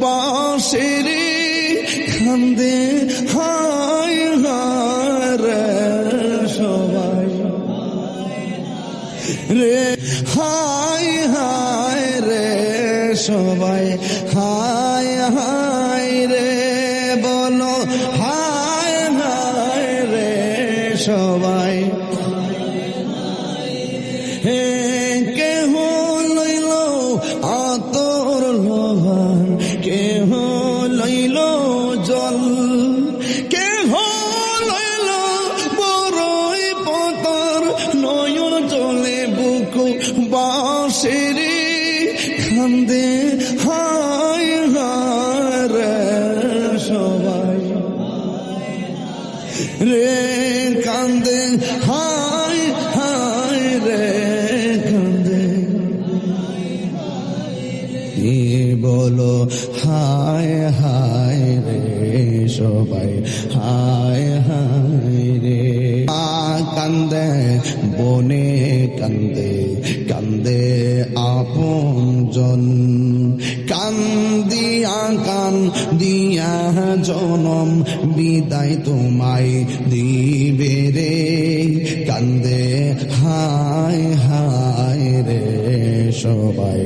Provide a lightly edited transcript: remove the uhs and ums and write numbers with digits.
বাঁশিরে কান্দে হায় হায় রে সবাই রে হায় হায় রে সবাই হায় হায় রে বলো হায় হায় রে সবাই হে কেহ লইল আতর লোহান কেহ লইল জল কেহ লইল বড়ই পতর নয়ন জলে বুকু বাঁশিরে কান্দে হায় হায় রে সবাই রে কান্দে হায় হায় রে কান্দে বলো হায় হায় রে সবাই হায় হায় রে কান্দে বনে কান্দে কান্দে আপনজন কান্দিয়া জনম বিদায় তোমায় দিবে রে কান্দে হায় হায় রে সবাই